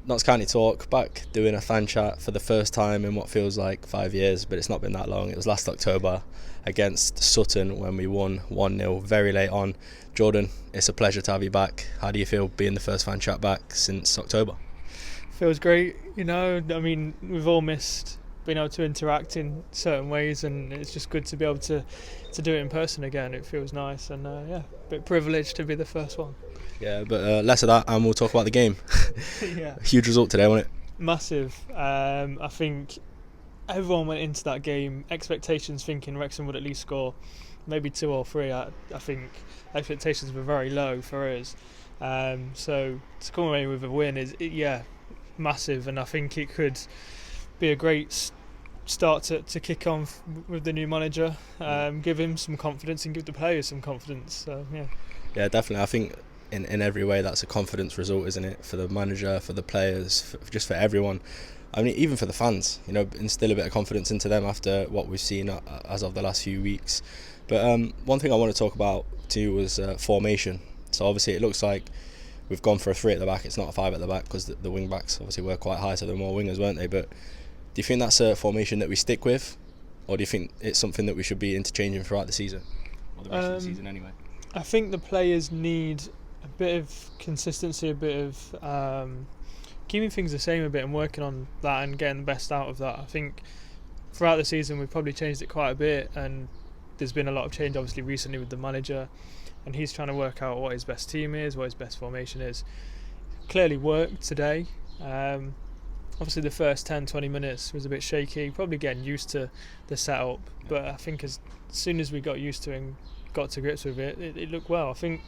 Notts County Talk, back doing a fan chat for the first time in what feels like 5 years, but it's not been that long. It was last October against Sutton when we won 1-0 very late on. Jordan, it's a pleasure to have you back. How do you feel being the first fan chat back since October? Feels great, I mean, we've all missed being able to interact in certain ways, and it's just good to be able to do it in person again. It feels nice, and a bit privileged to be the first one. Yeah, but less of that and we'll talk about the game. Yeah. Huge result today, wasn't it? Massive. I think everyone went into that game expectations thinking Wrexham would at least score maybe 2 or 3. I think expectations were very low for us. So to come away with a win is massive, and I think it could be a great start to kick on with the new manager. Give him some confidence and give the players some confidence. So yeah, definitely. I think in every way that's a confidence result, isn't it, for the manager, for the players, just for everyone. I mean, even for the fans, instill a bit of confidence into them after what we've seen as of the last few weeks. But one thing I want to talk about too was formation. So obviously it looks like we've gone for a 3 at the back. It's not a 5 at the back because the wing backs obviously were quite high, so there were more wingers, weren't they? But do you think that's a formation that we stick with, or do you think it's something that we should be interchanging throughout the season, or the rest of the season anyway? I think the players need a bit of consistency, a bit of keeping things the same a bit and working on that and getting the best out of that. I think throughout the season we've probably changed it quite a bit, and there's been a lot of change obviously recently with the manager, and he's trying to work out what his best team is, what his best formation is. Clearly worked today. Obviously the first 10-20 minutes was a bit shaky, probably getting used to the setup, but I think as soon as we got used to it and got to grips with it, it looked well. I think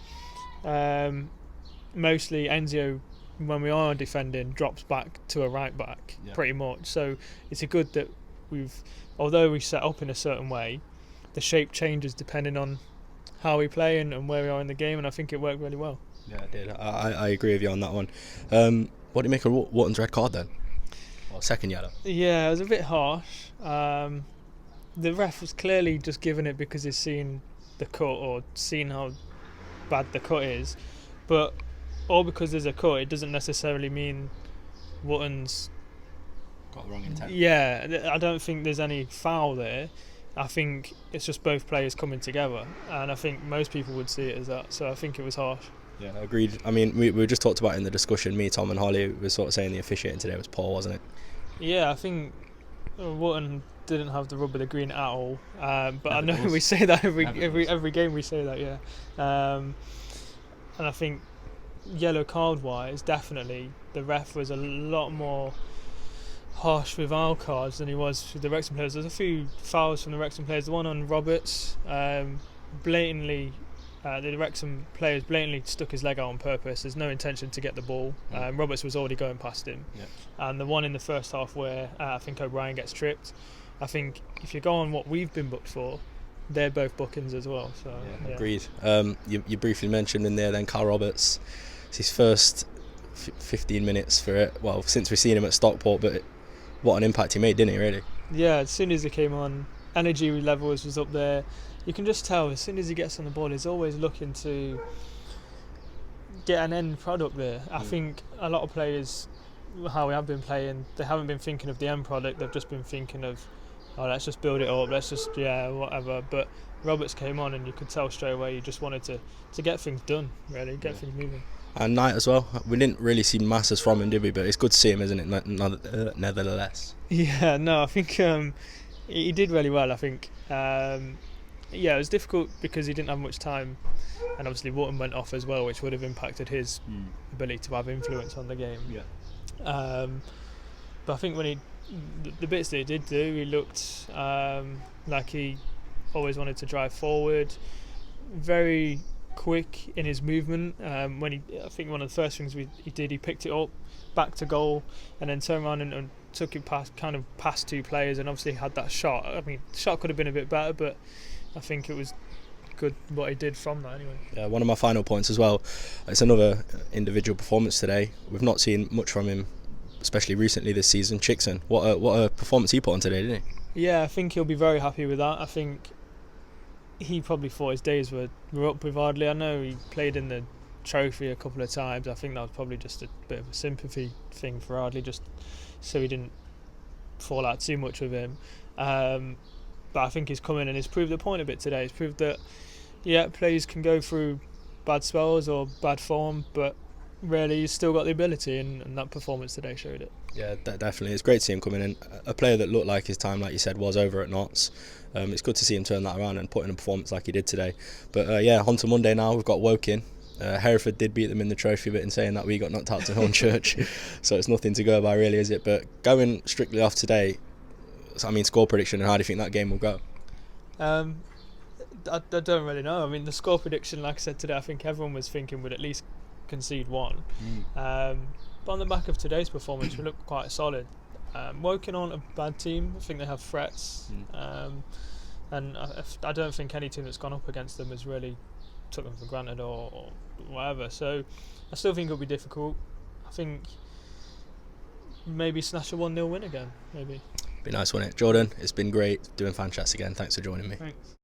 mostly Enzio, when we are defending, drops back to a right back pretty much, so it's a good that although we set up in a certain way, the shape changes depending on how we play and where we are in the game, and I think it worked really well. Yeah, it did. I agree with you on that one. What do you make of Wharton's red card then? Or second yellow? Yeah, it was a bit harsh. The ref was clearly just giving it because he's seen the cut or seen how bad the cut is, but all because there's a cut, it doesn't necessarily mean Wharton's got the wrong intent. Yeah, I don't think there's any foul there. I think it's just both players coming together, and I think most people would see it as that, so I think it was harsh. Yeah, agreed. I mean, we just talked about it in the discussion, me, Tom and Holly were sort of saying the officiating today was poor, wasn't it? Yeah, I think Wharton didn't have the rub of the green at all, but I know we say that every game we say that, and I think yellow card wise, definitely the ref was a lot more harsh with our cards than he was with the Wrexham players. There's a few fouls from the Wrexham players. The one on Roberts, blatantly, the Wrexham players blatantly stuck his leg out on purpose. There's no intention to get the ball. Roberts was already going past him. And the one in the first half where I think O'Brien gets tripped, I think if you go on what we've been booked for, they're both bookings as well. So agreed. You briefly mentioned in there then Carl Roberts. It's his first 15 minutes for it. Well, since we've seen him at Stockport, but what an impact he made, didn't he, really? Yeah, as soon as he came on, energy levels was up there. You can just tell as soon as he gets on the ball, he's always looking to get an end product there. I think a lot of players, how we have been playing, they haven't been thinking of the end product, they've just been thinking of, let's just build it up, let's just, whatever. But Roberts came on and you could tell straight away he just wanted to get things done, really, get things moving. And Knight as well. We didn't really see masses from him, did we? But it's good to see him, isn't it? Nevertheless. Yeah, no, I think he did really well. I think, it was difficult because he didn't have much time, and obviously Wharton went off as well, which would have impacted his ability to have influence on the game. But I think when the bits that he did do, he looked like he always wanted to drive forward, very quick in his movement. I think one of the first things he did, he picked it up back to goal and then turned around and took it past 2 players, and obviously had that shot. I mean, the shot could have been a bit better, but I think it was good what he did from that anyway. Yeah, one of my final points as well, it's another individual performance today. We've not seen much from him, especially recently this season. Chickson, what a performance he put on today, didn't he? Yeah, I think he'll be very happy with that. I think he probably thought his days were up with Ardley. I know he played in the trophy a couple of times. I think that was probably just a bit of a sympathy thing for Ardley, just so he didn't fall out too much with him. But I think he's come in and he's proved the point a bit today. He's proved that, yeah, players can go through bad spells or bad form, but really he's still got the ability, and that performance today showed it. Yeah, definitely. It's great to see him coming in. A player that looked like his time, like you said, was over at Notts. It's good to see him turn that around and put in a performance like he did today. But yeah, on to Monday now. We've got Woking. Hereford did beat them in the trophy, but in saying that, we got knocked out to Hornchurch. So it's nothing to go by, really, is it? But going strictly off today, I mean, score prediction, and how do you think that game will go? I don't really know. I mean, the score prediction, like I said today, I think everyone was thinking would at least concede one. But on the back of today's performance, we look quite solid. Woking aren't a bad team. I think they have threats, and I don't think any team that's gone up against them has really took them for granted or whatever. So I still think it'll be difficult. I think maybe snatch a 1-0 win again. Maybe. Be nice, wouldn't it? Jordan, it's been great doing fan chats again. Thanks for joining me. Thanks.